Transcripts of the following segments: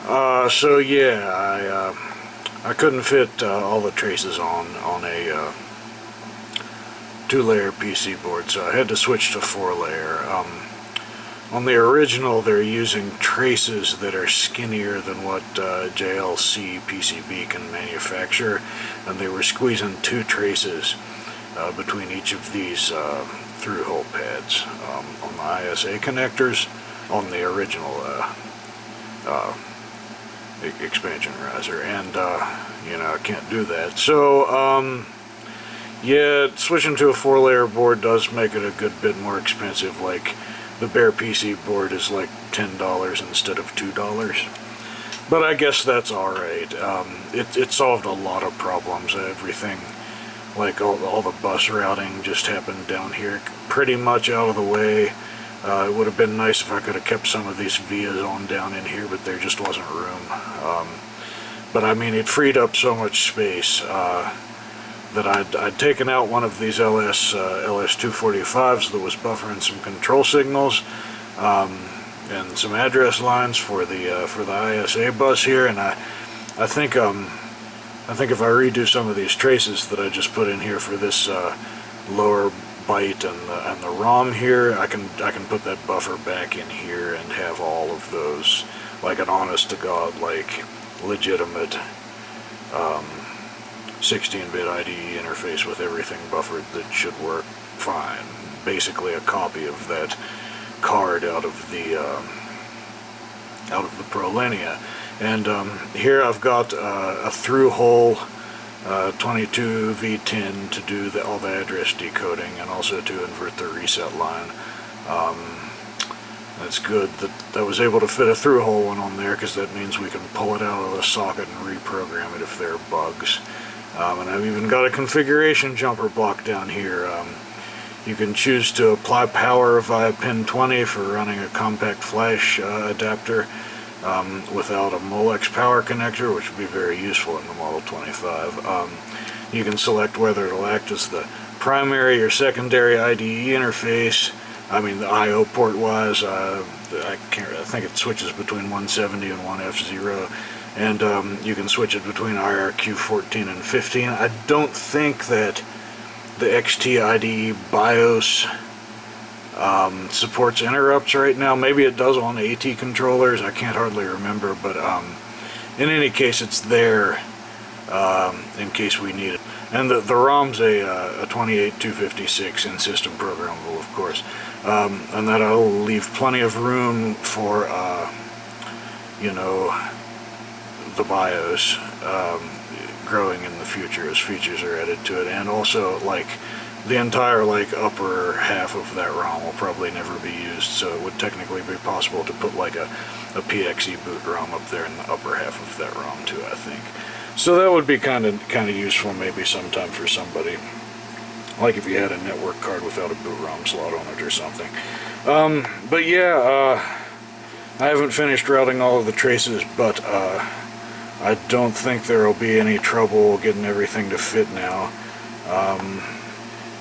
So yeah, I couldn't fit all the traces on a 2-layer PC board, so I had to switch to 4-layer. On the original, they're using traces that are skinnier than what JLC PCB can manufacture, and they were squeezing 2 traces between each of these through-hole pads on the ISA connectors on the original expansion riser, and I can't do that. So yeah, switching to a 4-layer board does make it a good bit more expensive. Like the bare PC board is like $10 instead of $2, but I guess that's alright. It solved a lot of problems. Everything, like all the bus routing just happened down here, pretty much out of the way. It would have been nice if I could have kept some of these vias on down in here, but there just wasn't room. But I mean, it freed up so much space that I'd taken out one of these LS245s that was buffering some control signals and some address lines for the ISA bus here, and I think if I redo some of these traces that I just put in here for this lower byte and the ROM here, I can put that buffer back in here and have all of those like an honest to God, like legitimate 16-bit IDE interface with everything buffered that should work fine. Basically a copy of that card out of the ProLinia. And here I've got a through-hole 22V10 to do all the address decoding and also to invert the reset line. That's good that I was able to fit a through-hole one on there, because that means we can pull it out of the socket and reprogram it if there are bugs. And I've even got a configuration jumper block down here. You can choose to apply power via pin 20 for running a compact flash adapter without a Molex power connector, which would be very useful in the Model 25. You can select whether it'll act as the primary or secondary IDE interface. I mean, the I/O port wise, I think it switches between 170 and 1F0, and you can switch it between IRQ 14 and 15. I don't think that the XT IDE BIOS supports interrupts right now. Maybe it does on AT controllers, I can't hardly remember, but in any case it's there in case we need it. And the ROM's a 28256 in system programmable, of course, and that'll leave plenty of room for the BIOS growing in the future as features are added to it. And also, like, the entire upper half of that ROM will probably never be used, so it would technically be possible to put like a PXE boot ROM up there in the upper half of that ROM too, I think. So that would be kind of useful maybe sometime for somebody, like if you had a network card without a boot ROM slot on it or something. But yeah, I haven't finished routing all of the traces, but I don't think there will be any trouble getting everything to fit now.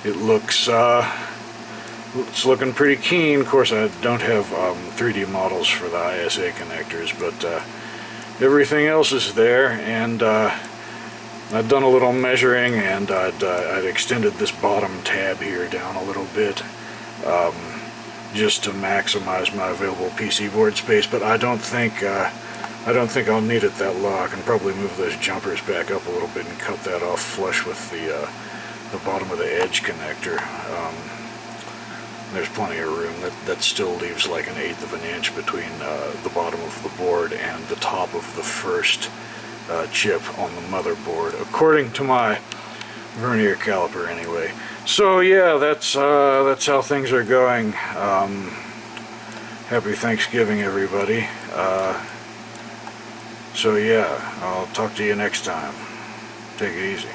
It looks it's looking pretty keen. Of course, I don't have 3D models for the ISA connectors, but everything else is there, and I've done a little measuring, and I'd extended this bottom tab here down a little bit just to maximize my available PC board space. But I don't think I'll need it that low. I can probably move those jumpers back up a little bit and cut that off flush with the bottom of the edge connector. There's plenty of room. That still leaves like 1/8 of an inch between the bottom of the board and the top of the first chip on the motherboard, according to my vernier caliper anyway. So yeah, that's how things are going. Happy Thanksgiving, everybody. So yeah, I'll talk to you next time. Take it easy.